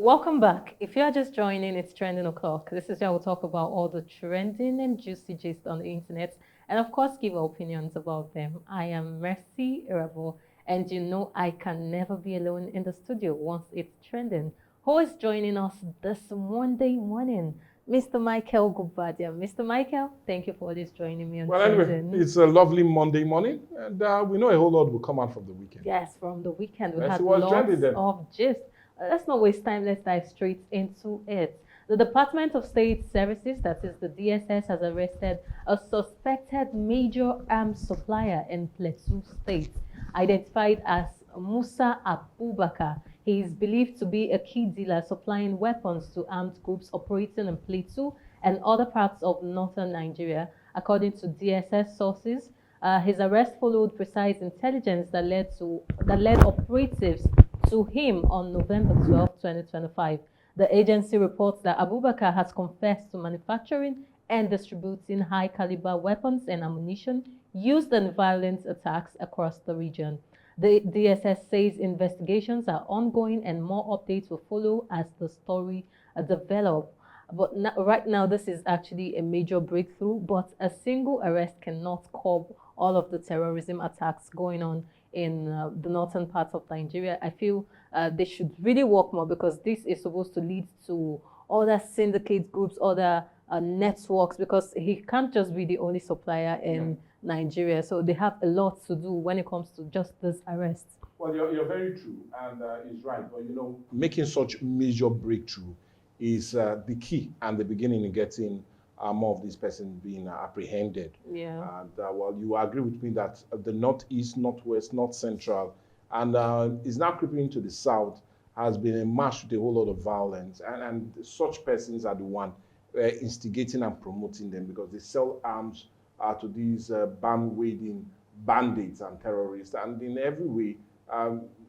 Welcome back. If you are just joining, it's Trending O'Clock. This is where we'll talk about all the trending and juicy gist on the internet and, of course, give our opinions about them. I am Mercy Irabo, and you know I can never be alone in the studio once it's trending. Who is joining us this Monday morning? Mr. Michael Gubadia. Mr. Michael, thank you for always joining me on Well, anyway, Trending. it's a lovely Monday morning, and we know a whole lot will come out from the weekend. Yes, from the weekend, we Let's had see what's trending lots then. of gist. Let's not waste time, let's dive straight into it. The Department of State Services, that is the DSS, has arrested a suspected major arms supplier in Plateau State, identified as Musa Abubakar. He is believed to be a key dealer supplying weapons to armed groups operating in Plateau and other parts of northern Nigeria, according to DSS sources. His arrest followed precise intelligence that led operatives to him on November 12, 2025. The agency reports that Abubakar has confessed to manufacturing and distributing high-caliber weapons and ammunition used in violent attacks across the region. The DSS says investigations are ongoing and more updates will follow as the story develops. But right now, this is actually a major breakthrough, but a single arrest cannot curb all of the terrorism attacks going on in the northern parts of Nigeria. I feel they should really work more because this is supposed to lead to other syndicate groups, other networks, because he can't just be the only supplier in Nigeria. So they have a lot to do when it comes to just this arrest. Well, you're very true, and it's right. But you know, making such major breakthrough is the key and the beginning in getting more of these persons being apprehended. Yeah. And well, you agree with me that the northeast, northwest, north central, and is now creeping into the south has been a march with a whole lot of violence, and such persons are the one instigating and promoting them because they sell arms to these bandwagon bandits and terrorists, and in every way,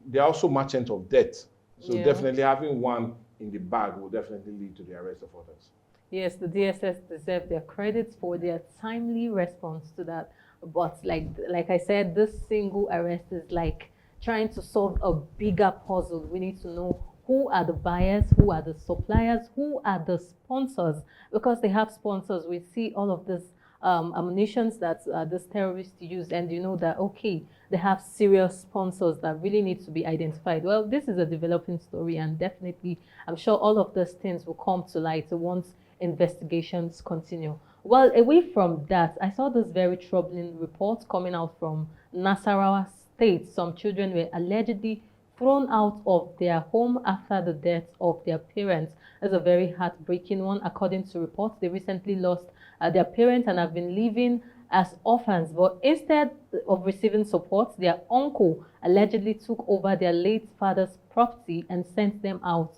they're also merchants of death. So Yeah. definitely having one in the bag will definitely lead to the arrest of others. Yes, the DSS deserve their credits for their timely response to that. But like I said, this single arrest is like trying to solve a bigger puzzle. We need to know who are the buyers, who are the suppliers, who are the sponsors, because they have sponsors. We see all of this ammunitions that these terrorists use, and you know that, okay, they have serious sponsors that really need to be identified. Well, this is a developing story, and definitely I'm sure all of those things will come to light once investigations continue. Well, away from that, I saw this very troubling report coming out from Nasarawa State. Some children were allegedly thrown out of their home after the death of their parents. That's a very heartbreaking one. According to reports, they recently lost their parents and have been living as orphans. But instead of receiving support, their uncle allegedly took over their late father's property and sent them out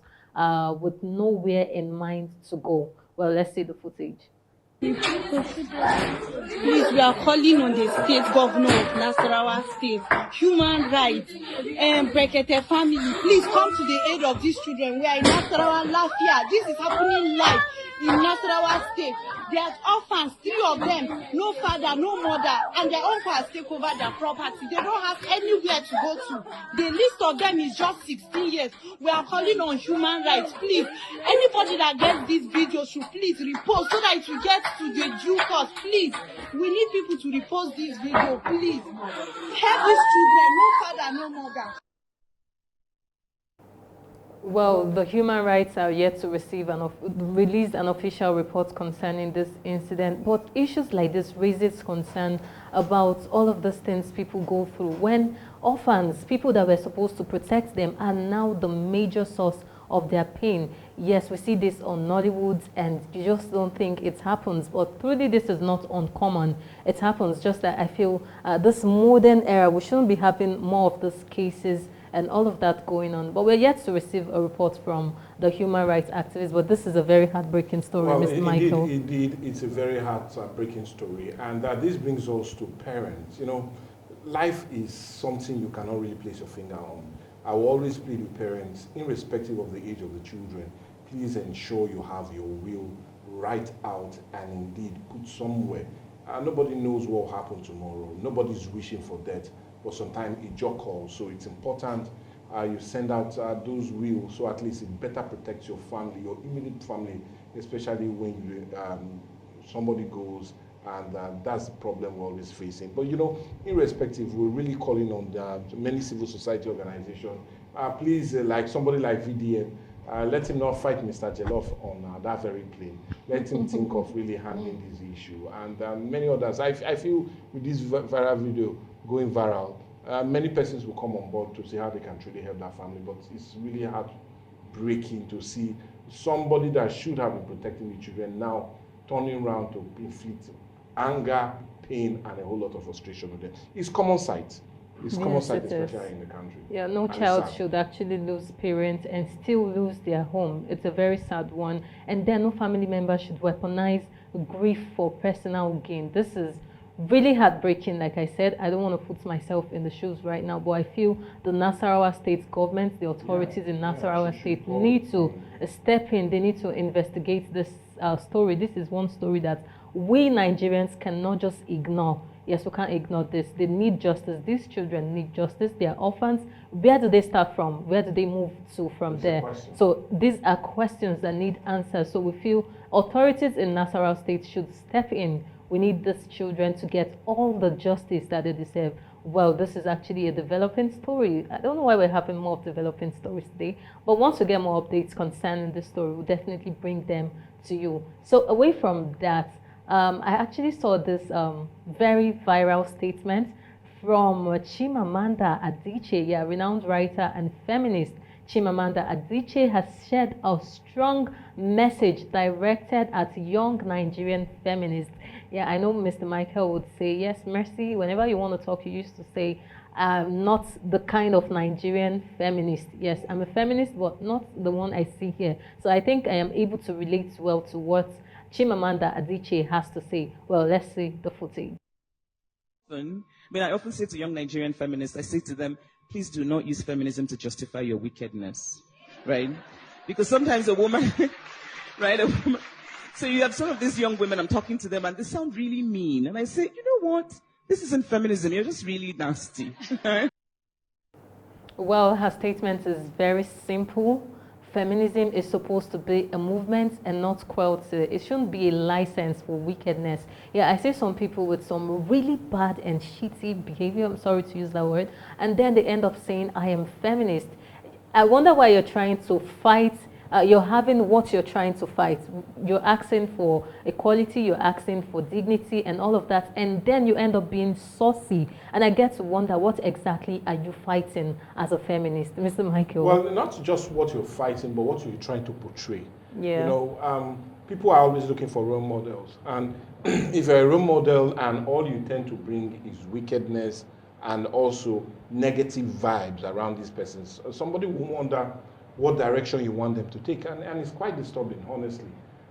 with nowhere in mind to go. Well, let's see the footage. Please, we are calling on the state governor of Nasarawa State, human rights, and Brekete family. Please come to the aid of these children. We are in Nasarawa last year. This is happening live in Nasarawa State. They are orphans, 3 of them, no father, no mother, and their uncle has taken over their property. They don't have anywhere to go to. The list of them is just 16 years. We are calling on human rights. Please, anybody that gets this video should please repost so that it will get to the due course. Please, we need people to repost this video. Please, help these children. No father, no mother. Well, the human rights are yet to release an official report concerning this incident, but issues like this raises concern about all of those things people go through when orphans, people that were supposed to protect them, are now the major source of their pain. Yes, we see this on Nollywood and you just don't think it happens, but truly this is not uncommon. It happens, just that I feel this modern era, we shouldn't be having more of these cases and all of that going on. But we're yet to receive a report from the human rights activists, but this is a very heartbreaking story, Well, Mr. Michael. Indeed, it's a very heartbreaking story. And this brings us to parents. You know, life is something you cannot really place your finger on. I will always plead with parents, irrespective of the age of the children, please ensure you have your will right out and indeed put somewhere. Nobody knows what will happen tomorrow. Nobody's wishing for death, but sometimes it just calls. So it's important you send out those wills, so at least it better protects your family, your immediate family, especially when somebody goes, and that's the problem we're always facing. But irrespective, we're really calling on many civil society organizations. Please, like somebody like VDM, let him not fight Mr. Jollof on that very plane. Let him think of really handling this issue. And many others. I feel with this viral video going viral, many persons will come on board to see how they can truly help that family. But it's really heartbreaking to see somebody that should have been protecting the children now turning around to inflict anger, pain, and a whole lot of frustration on them. It's common sight. It's common sight, especially in the country. Yeah, no child should actually lose parents and still lose their home. It's a very sad one. And then no family member should weaponize grief for personal gain. This is really heartbreaking. Like I said, I don't want to put myself in the shoes right now, but I feel the Nasarawa state government, the authorities in Nasarawa state need to step in. They need to investigate this story. This is one story that we Nigerians cannot just ignore. Yes, we can't ignore this. They need justice. These children need justice. They are orphans. Where do they start from? Where do they move to from there? So these are questions that need answers. So we feel authorities in Nasarawa state should step in. We need these children to get all the justice that they deserve. Well, this is actually a developing story. I don't know why we're having more developing stories today, but once we get more updates concerning this story, we'll definitely bring them to you. So away from that, I actually saw this very viral statement from Chimamanda Adichie, renowned writer and feminist. Chimamanda Adichie has shared a strong message directed at young Nigerian feminists. Yeah, I know Mr. Michael would say, yes, Mercy, whenever you want to talk, you used to say, not the kind of Nigerian feminist. Yes, I'm a feminist, but not the one I see here. So I think I am able to relate well to what Chimamanda Adichie has to say. Well, let's see the footage. I often say to young Nigerian feminists, I say to them, please do not use feminism to justify your wickedness, right? Because sometimes a woman, right? So you have some of these young women, I'm talking to them, and they sound really mean. And I say, you know what? This isn't feminism. You're just really nasty. Well, her statement is very simple. Feminism is supposed to be a movement and not cruelty. It shouldn't be a license for wickedness. Yeah, I see some people with some really bad and shitty behavior, I'm sorry to use that word, and then they end up saying, I am feminist. I wonder why you're trying to fight. You're having what you're trying to fight. You're asking for equality, you're asking for dignity and all of that, and then you end up being saucy. And I get to wonder, what exactly are you fighting as a feminist? Mr. Michael? Well, not just what you're fighting, but what you're trying to portray. Yeah. People are always looking for role models. And if you're a role model and all you tend to bring is wickedness and also negative vibes around these persons, somebody will wonder what direction you want them to take, and it's quite disturbing, honestly.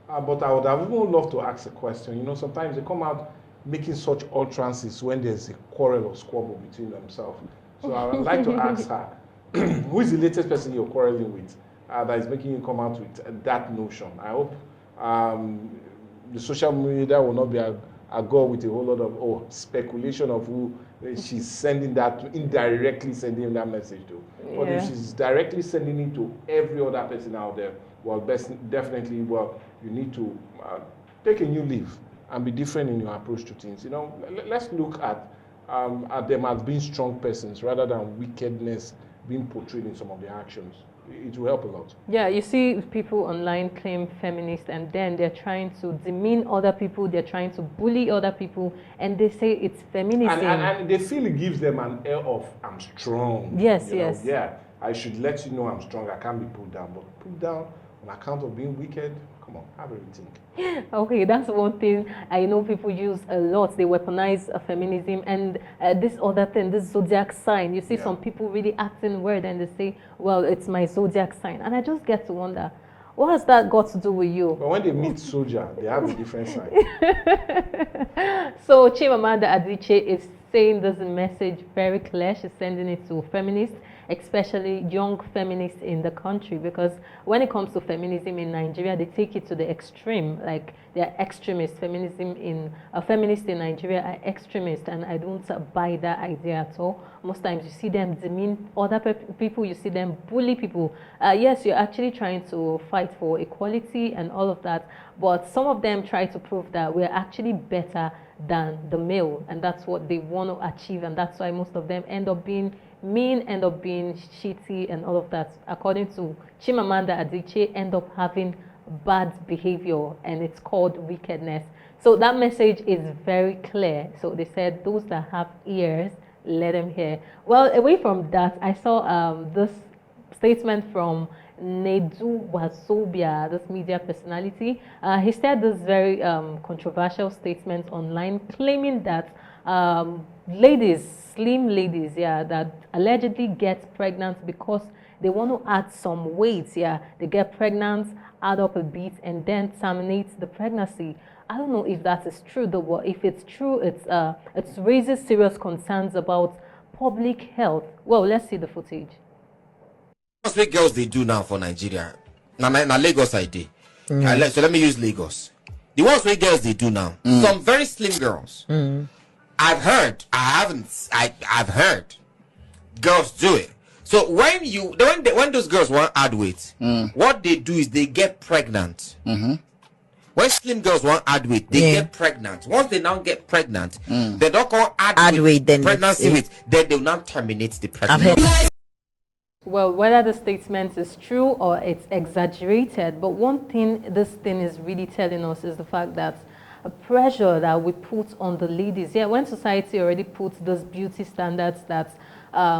But I would have even loved to ask a question. Sometimes they come out making such utterances when there's a quarrel or squabble between themselves. So I would like to ask her, who is the latest person you're quarreling with that is making you come out with that notion? I hope the social media will not be a go with a whole lot of speculation of who she's sending that to, indirectly sending that message to. Yeah. But if she's directly sending it to every other person out there, well, definitely, you need to take a new leave and be different in your approach to things. Let's look at them as being strong persons rather than wickedness being portrayed in some of their actions. It will help a lot. Yeah, you see people online claim feminist, and then they're trying to demean other people, they're trying to bully other people, and they say it's feminism. And they feel it gives them an air of, I'm strong. Yes, yes. Yeah, I should let you know I'm strong. I can't be put down. But put down on account of being wicked, come on, have a rethink. Okay, that's one thing I know people use a lot. They weaponize feminism and this other thing, this zodiac sign. You see some people really acting weird and they say, well, it's my zodiac sign. And I just get to wonder, what has that got to do with you? But when they meet soldier, they have a different sign. So Chimamanda Adichie is saying this message very clear. She's sending it to feminists, especially young feminists in the country, because when it comes to feminism in Nigeria, they take it to the extreme. Like, they're extremists. Feminists in Nigeria are extremists, and I don't buy that idea at all. Most times you see them demean other people, you see them bully people. Yes, you're actually trying to fight for equality and all of that, but some of them try to prove that we're actually better than the male, and that's what they want to achieve, and that's why most of them end up being mean, end up being shitty and all of that. According to Chimamanda Adichie, end up having bad behavior, and it's called wickedness. So that message is very clear. So they said those that have ears, let them hear. Well, away from that, I saw this statement from Nedu Wazobia, this media personality. He said this very controversial statement online, claiming that slim ladies, that allegedly get pregnant because they want to add some weight, they get pregnant, add up a bit, and then terminate the pregnancy. I don't know if that is true, though. But if it's true, it raises serious concerns about public health. Well, let's see the footage. That's what girls they do now for Nigeria. Now Lagos I did. So let me use Lagos. The ones what girls they do now. Some very slim girls. I've heard. I've heard girls do it. So when those girls want to add weight, what they do is they get pregnant. When slim girls want to add weight, they get pregnant. Once they now get pregnant, they don't call add weight, then pregnancy weight. Then they will now terminate the pregnancy. Well, whether the statement is true or it's exaggerated, but one thing this thing is really telling us is the fact that a pressure that we put on the ladies. When society already puts those beauty standards that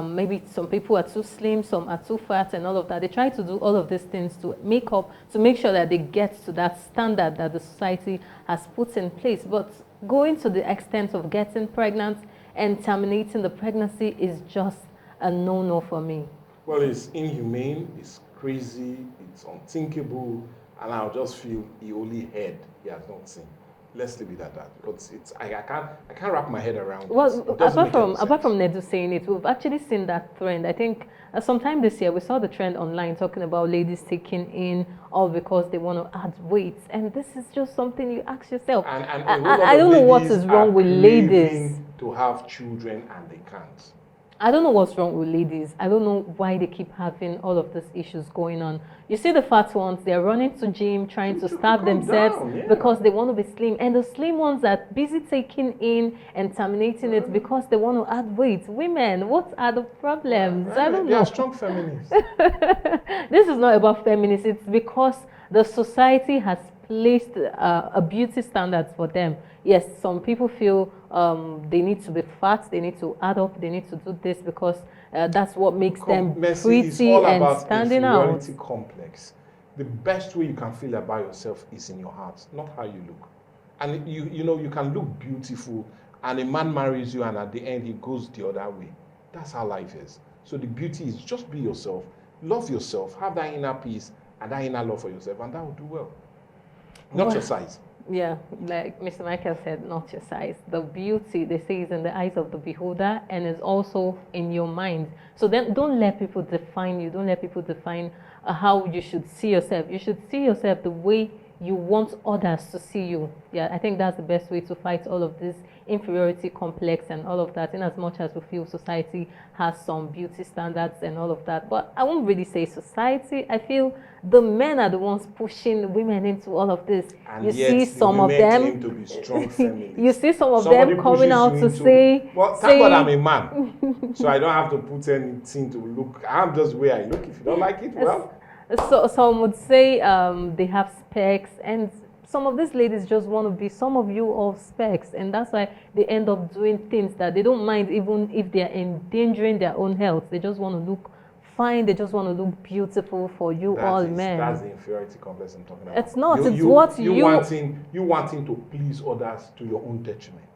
maybe some people are too slim, some are too fat and all of that. They try to do all of these things to make sure that they get to that standard that the society has put in place. But going to the extent of getting pregnant and terminating the pregnancy is just a no-no for me. Well, it's inhumane, it's crazy, it's unthinkable, and I'll just feel he only heard, he has not seen. Let's leave it at that, because I can't wrap my head around it. Well, apart from Nedu saying it, we've actually seen that trend. I think sometime this year we saw the trend online talking about ladies taking in all because they want to add weight, and this is just something you ask yourself. I don't know what is wrong with ladies to have children and they can't. I don't know what's wrong with ladies. I don't know why they keep having all of these issues going on. You see the fat ones, they're running to gym, trying to starve themselves because they want to be slim. And the slim ones are busy taking in and terminating it because they want to add weight. Women, what are the problems? I don't know. They are strong feminists. This is not about feminists. It's because the society has placed a beauty standards for them. Yes, some people feel they need to be fat, they need to add up, they need to do this because that's what makes them pretty and standing out. Inferiority complex. The best way you can feel about yourself is in your heart, not how you look. And you can look beautiful, and a man marries you, and at the end he goes the other way. That's how life is. So the beauty is just be yourself, love yourself, have that inner peace and that inner love for yourself, and that will do well. Not your size. Yeah, like Mr. Michael said, not your size. The beauty, they say, is in the eyes of the beholder and is also in your mind. So then don't let people define you. Don't let people define how you should see yourself. You should see yourself the way you want others to see you. Yeah, I think that's the best way to fight all of this inferiority complex and all of that, in as much as we feel society has some beauty standards and all of that. But I won't really say society. I feel the men are the ones pushing women into all of this. And you yet see some of them claim to be strong feminists. you see some of them coming out to say, well, thank God I'm a man, so I don't have to put anything to look. I'm just the way I look. If you don't like it, well. So some would say they have specs, and some of these ladies just want to be some of you of specs, and that's why they end up doing things that they don't mind, even if they're endangering their own health. They just want to look fine. They just want to look beautiful for you men. That's the inferiority complex I'm talking about. It's not. It's what you wanting to please others to your own detriment.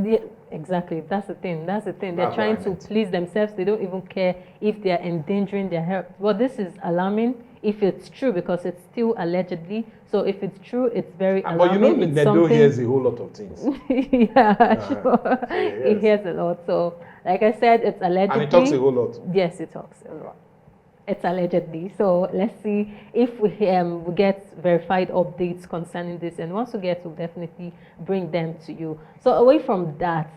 Yeah, exactly. That's the thing. They're trying to please themselves. They don't even care if they're endangering their health. Well, this is alarming. if it's true, because it's still allegedly. So if it's true, it's very alarming. But you know, It's Nedo something- hears a whole lot of things. Yeah, sure. He yes. hears a lot. So, like I said, it's allegedly. And he talks a whole lot. Yes, he talks a lot. It's allegedly. So let's see if we get verified updates concerning this. And once we get, we'll definitely bring them to you. So away from that,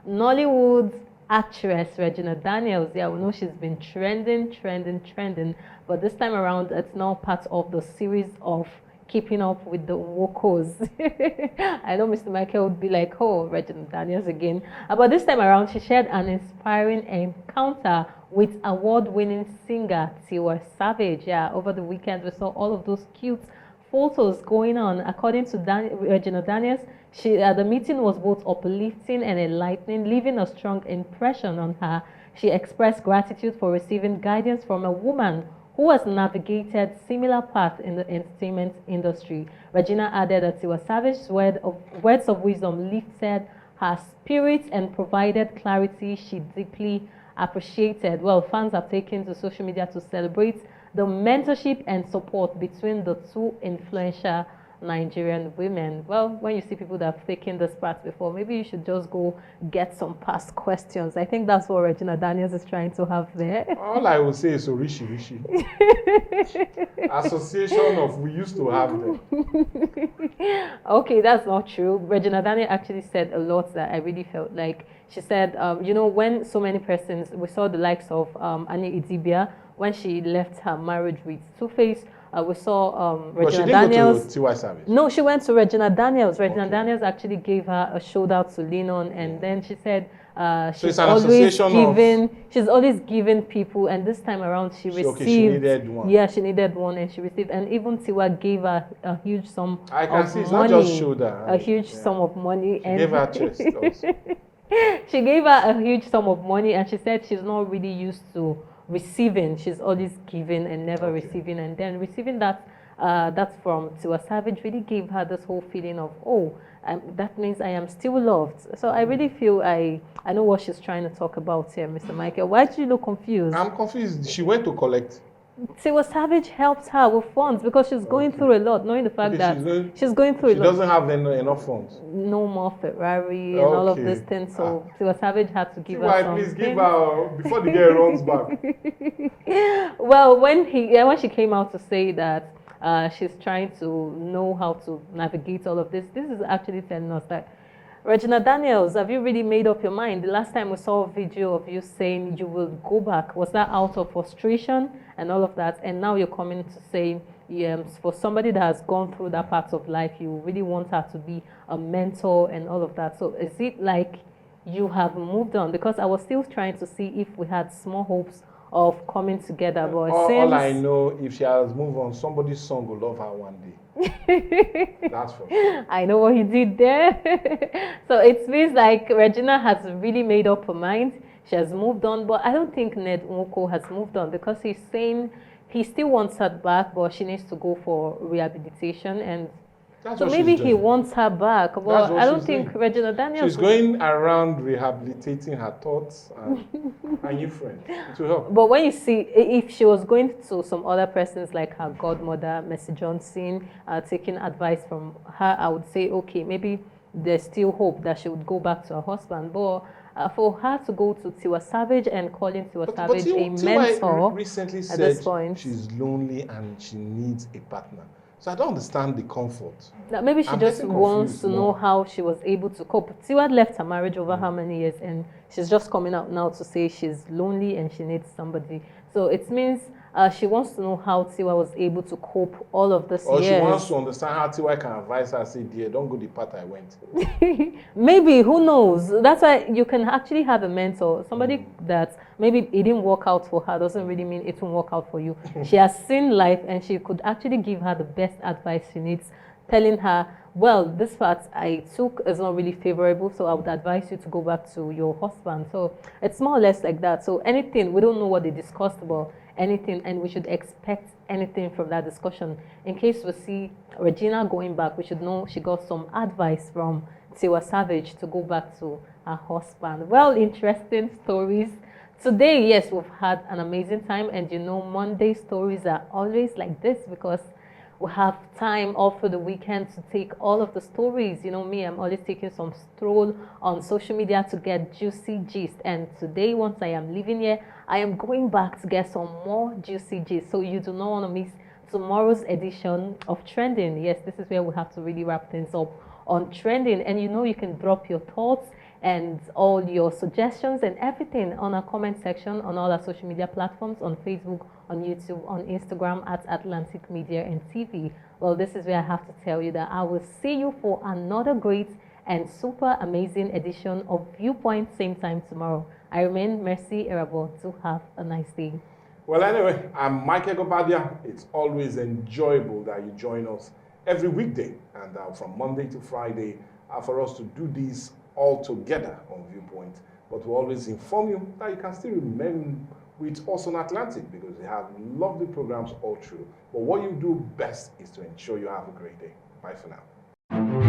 Nollywood actress Regina Daniels, yeah, we know she's been trending. But this time around, it's now part of the series of Keeping Up with the Wokos. I know Mr. Michael would be like, oh, Regina Daniels again. But this time around, she shared an inspiring encounter with award-winning singer Tiwa Savage. Yeah, over the weekend, we saw all of those cute photos going on. According to Regina Daniels, the meeting was both uplifting and enlightening, leaving a strong impression on her. She expressed gratitude for receiving guidance from a woman who has navigated similar paths in the entertainment industry. Regina added that Tiwa Savage's words of wisdom lifted her spirit and provided clarity she deeply appreciated. Well, fans have taken to social media to celebrate the mentorship and support between the two influential Nigerian women. Well, when you see people that have taken this path before, maybe you should just go get some past questions. I think that's what Regina Daniels is trying to have there. All I will say is Rishi. Association of we used to have them. Okay, that's not true. Regina Daniels actually said a lot that I really felt like. She said, you know, when so many persons, we saw the likes of Annie Idibia, when she left her marriage with Two-Face, we saw But she Regina didn't Daniels. go to Tiwa Savage. No, she went to Regina Daniels. Regina Okay. Daniels actually gave her a shoulder to lean on, and then she said she's it's an always association of- given. She's always given people, and this time around she received. Okay, she needed one. Yeah, she needed one, and she received. And even Tiwa gave her a huge sum I can of see it's not money. just shoulder. A huge sum of money, She and gave her chest also. she gave her a huge sum of money, and she said she's not really used to receiving. She's always giving and never Okay. receiving, and then receiving that from Tiwa Savage really gave her this whole feeling of, oh, that means I am still loved. So I really feel I know what she's trying to talk about here, Mr. Michael. Why do you look confused? I'm confused. She went to collect. Tiwa Savage helped her with funds because she's going through a lot, knowing the fact Okay, that she's going through She a lot. doesn't have enough funds. No more Ferrari and all of Okay. these things. So Tiwa Savage had to give her Tiwa, something. please give her before the girl runs back. Well, when she came out to say that she's trying to know how to navigate all of this, this is actually telling us that, Regina Daniels, have you really made up your mind? The last time we saw a video of you saying you will go back, was that out of frustration and all of that? And now you're coming to say, for somebody that has gone through that part of life, you really want her to be a mentor and all of that. So is it like you have moved on? Because I was still trying to see if we had small hopes of coming together, but it All I seems know, if she has moved on, somebody's son will love her one day. That's for sure. I know what he did there. So it feels like Regina has really made up her mind. She has moved on, but I don't think Ned Nwoko has moved on because he's saying he still wants her back, but she needs to go for rehabilitation. And That's so what maybe she's he doing. wants her back, but That's what I don't she's think doing. Regina Daniels. She's going around rehabilitating her thoughts and her new friend. It will help. But when you see, if she was going to some other persons like her godmother, Mercy Johnson, taking advice from her, I would say, okay, maybe there's still hope that she would go back to her husband. But for her to go to Tiwa Savage and calling Tiwa Savage a mentor recently at said this point. she's lonely and she needs a partner. So I don't understand the comfort. That maybe she I'm just getting wants confused to know now. how she was able to cope. Tiwa left her marriage over how many years, and she's just coming out now to say she's lonely and she needs somebody. So it means she wants to know how Tiwa was able to cope all of this Or years. she wants to understand how Tiwa can advise her, say, dear, don't go the path I went. Maybe, who knows? That's why you can actually have a mentor, somebody that maybe it didn't work out for her, doesn't really mean it won't work out for you. She has seen life and she could actually give her the best advice she needs, telling her, well, this path I took is not really favorable, so I would advise you to go back to your husband. So it's more or less like that. So anything, we don't know what they discussed about anything, and we should expect anything from that discussion. In case we see Regina going back, we should know she got some advice from Tiwa Savage to go back to her husband. Well, interesting stories Today, yes, we've had an amazing time, and you know, Monday stories are always like this because we have time off for the weekend to take all of the stories. You know, me, I'm always taking some stroll on social media to get juicy gist. And today, once I am leaving here, I am going back to get some more juicy gist. So you do not want to miss tomorrow's edition of Trending. Yes, this is where we have to really wrap things up on Trending. And you know, you can drop your thoughts and all your suggestions and everything on our comment section on all our social media platforms, on Facebook, on YouTube, on Instagram at Atlantic Media and TV. Well, this is where I have to tell you that I will see you for another great and super amazing edition of Viewpoint, same time tomorrow. I remain Mercy Erabo. Do have a nice day. Well, anyway, I'm Michael Gobadia. It's always enjoyable that you join us every weekday and from Monday to Friday for us to do this all together on Viewpoint. But we always inform you that you can still remain with us on Atlantic because we have lovely programs all through. But what you do best is to ensure you have a great day. Bye for now.